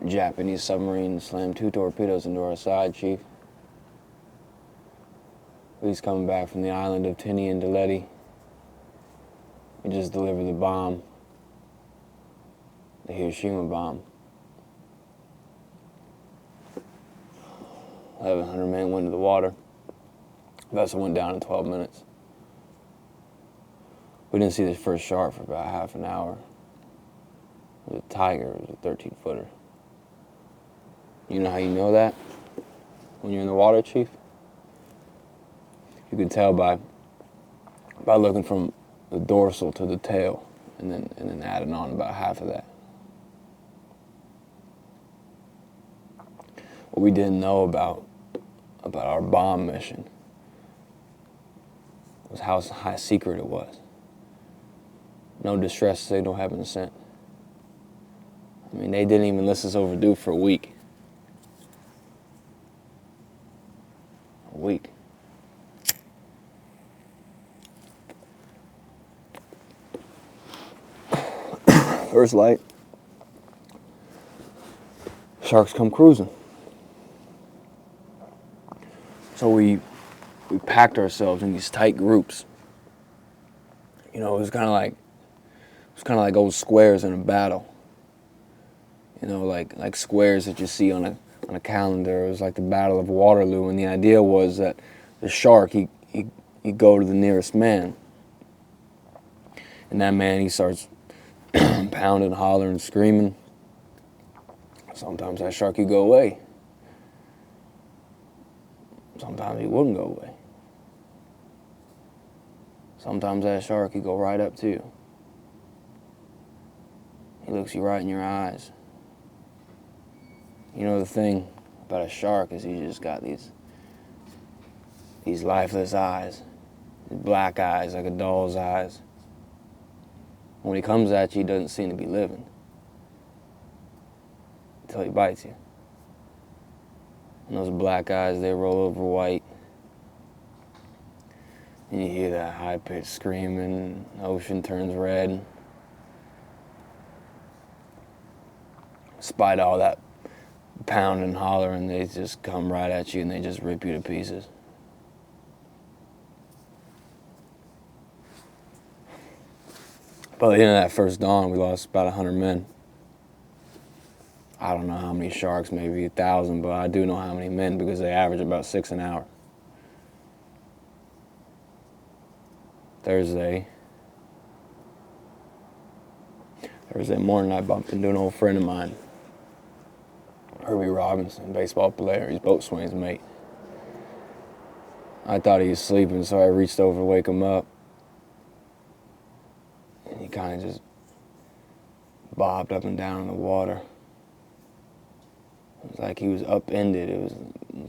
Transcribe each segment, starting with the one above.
Japanese submarine slammed 2 torpedoes into our side, Chief. He's coming back from the island of Tinian Deletti. We just delivered the bomb, the Hiroshima bomb. 1,100 men went into the water. The vessel went down in 12 minutes. We didn't see the first shark for about half an hour. It was a tiger, it was a 13-footer. You know how you know that? When you're in the water, Chief? You can tell by looking from the dorsal to the tail and then adding on about half of that. What we didn't know about our bomb mission was how high secret it was. No distress signal had been sent. I mean, they didn't even list us overdue for a week. A week. First light, sharks come cruising. So we packed ourselves in these tight groups. You know, it was kind of like old squares in a battle. You know, like squares that you see on a calendar. It was like the Battle of Waterloo, and the idea was that the shark he'd go to the nearest man, and that man he starts pounding, hollering, screaming. Sometimes that shark he'd go away. Sometimes he wouldn't go away. Sometimes that shark he'd go right up to you. He looks you right in your eyes. You know the thing about a shark is he's just got these lifeless eyes, these black eyes like a doll's eyes. When he comes at you, he doesn't seem to be living until he bites you. And those black eyes, they roll over white. And you hear that high-pitched screaming, the ocean turns red. Despite all that pounding and hollering, they just come right at you and they just rip you to pieces. By the end of that first dawn, we lost about 100 men. I don't know how many sharks, maybe 1,000, but I do know how many men because they average about 6 an hour. Thursday morning, I bumped into an old friend of mine, Herbie Robinson, baseball player. He's boatswain's mate. I thought he was sleeping, so I reached over to wake him up. And he kind of just bobbed up and down in the water. It was like he was upended. It was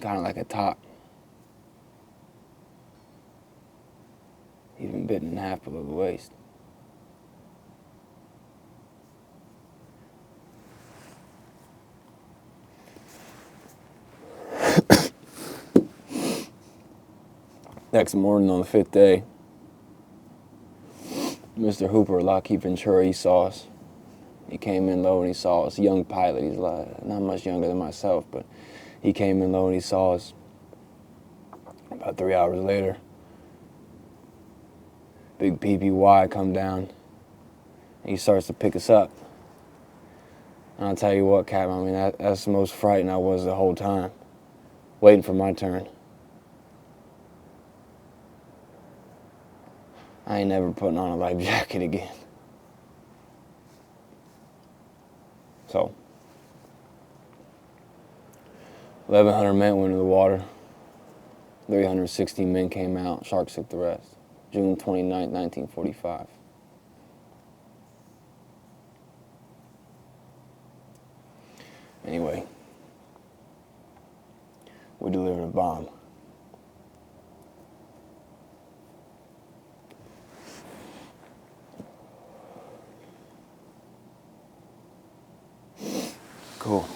kind of like a top. He'd been bitten in half below the waist. Next morning on the 5th day, Mr. Hooper, Laike Ventura, he saw us. He came in low and he saw us. Young pilot, he's not much younger than myself, but he came in low and he saw us. About 3 hours later, big PPY come down and he starts to pick us up. And I'll tell you what, Captain, I mean, that's the most frightened I was the whole time, waiting for my turn. I ain't never putting on a life jacket again. So, 1,100 men went into the water. 360 men came out. Sharks took the rest. June 29, 1945. Anyway, we delivered a bomb. Cool.